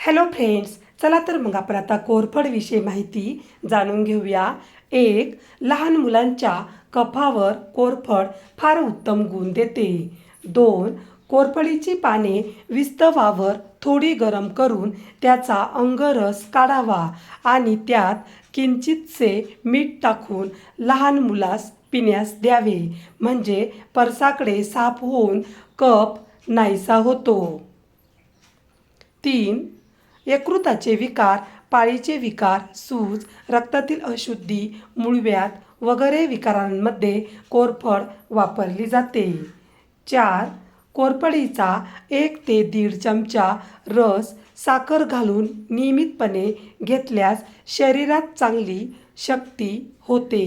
Hello friends, चला तर मग आपण आता कोरफडविषयी माहिती जाणून घेऊया. एक, लहान मुलांच्या कफावर कोरफड फार उत्तम गुण देते. दोन, कोरफडीची पाने विस्तवावर थोडी गरम करून त्याचा अंगरस काढावा आणि त्यात किंचितसे मीठ टाकून लहान मुलास पिण्यास द्यावे, म्हणजे परसाकडे साफ होऊन कफ नाहीसा होतो. तीन, यकृताचे विकार, पाळीचे विकार, सूज, रक्तातील अशुद्धी, मूळव्याध वगैरे विकारांमध्ये कोरफड वापरली जाते. चार, कोरफडीचा 1 ते 1.5 चमचा रस साखर घालून नियमितपणे घेतल्यास शरीरात चांगली शक्ती होते.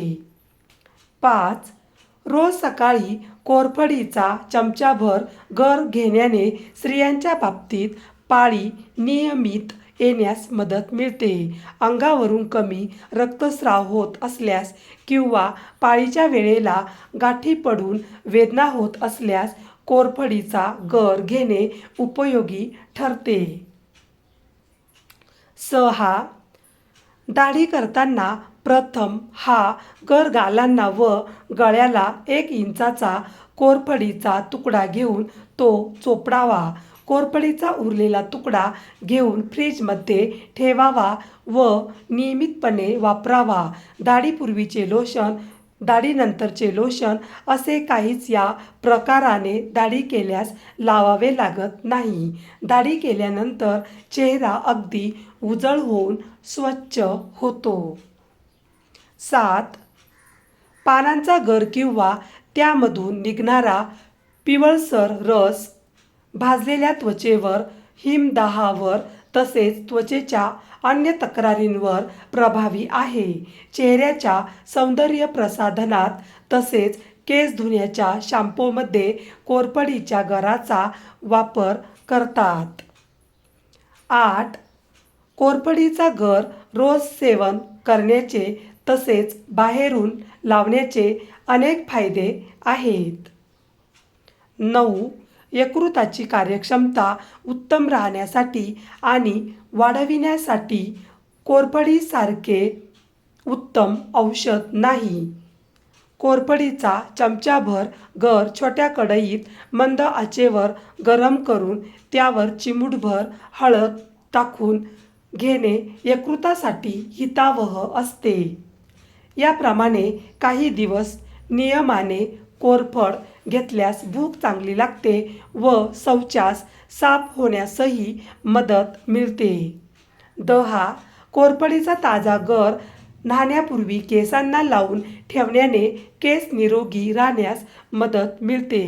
5, रोज सकाळी कोरफडीचा चमचाभर गर घेण्याने स्त्रियांच्या बाबतीत पाळी नियमित येण्यास मदत मिळते. अंगावरून कमी रक्तस्राव होत असल्यास किंवा पाळीच्या वेळेला गाठी पडून वेदना होत असल्यास कोरफडीचा गर घेणे उपयोगी ठरते. 6, दाढी करताना प्रथम हा गर गालांना व गळ्याला 1 इंचाचा कोरफडीचा तुकडा घेऊन तो चोपडावा. कोरफडीचा उरलेला तुकडा घेऊन फ्रीजमध्ये ठेवावा व नियमितपणे वापरावा. दाढीपूर्वीचे लोशन, दाढीनंतरचे लोशन असे काहीच या प्रकाराने दाढी केल्यास लावावे लागत नाही. दाढी केल्यानंतर चेहरा अगदी उजळ होऊन स्वच्छ होतो. 7, पानांचा गर किंवा त्यामधून निघणारा पिवळसर रस भाजलेल्या त्वचेवर, हिमदाहावर तसेच त्वचेच्या अन्य तक्रारींवर प्रभावी आहे. चेहऱ्याच्या सौंदर्य प्रसाधनात तसेच केस धुण्याच्या शॅम्पूमध्ये कोरफडीच्या गराचा वापर करतात. 8, कोरफडीचा गर रोज सेवन करण्याचे तसेच बाहेरून लावण्याचे अनेक फायदे आहेत. 9, यकृताची कार्यक्षमता उत्तम राहण्यासाठी आणि वाढविण्यासाठी कोरफडीसारखे उत्तम औषध नाही. कोरफडीचा चमचाभर गर छोट्या कढईत मंद आचेवर गरम करून त्यावर चिमूटभर हळद टाकून घेणे यकृतासाठी हितावह असते. याप्रमाणे काही दिवस नियमाने कोरफड घेतल्यास भूक चांगली लागते व शौचास साफ होण्यासही मदत मिळते. 10, कोरफडीचा ताजा गर न्हाण्यापूर्वी केसांना लावून ठेवण्याने केस निरोगी राहण्यास मदत मिळते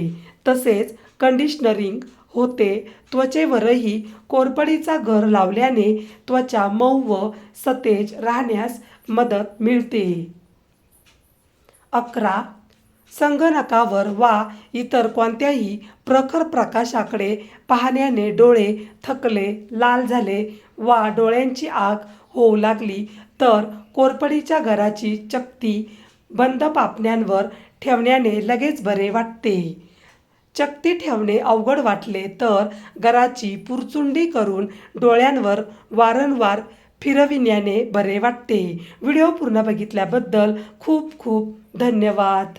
तसेच कंडिशनरिंग होते. त्वचेवरही कोरफडीचा गर लावल्याने त्वचा मऊ व सतेज राहण्यास मदत मिळते. 11, संगणकावर वा इतर कोणत्याही प्रखर प्रकाशाकडे पाहण्याने डोळे थकले, लाल झाले वा डोळ्यांची आग होऊ लागली तर कोरफडीच्या गराची चकती बंद पापण्यांवर ठेवण्याने लगेच बरे वाटते. चकती ठेवणे अवघड वाटले तर गराची पुरचुंडी करून डोळ्यांवर वारंवार फिरविण्याने बरे वाटते. व्हिडिओ पूर्ण बघितल्याबद्दल खूप खूप धन्यवाद.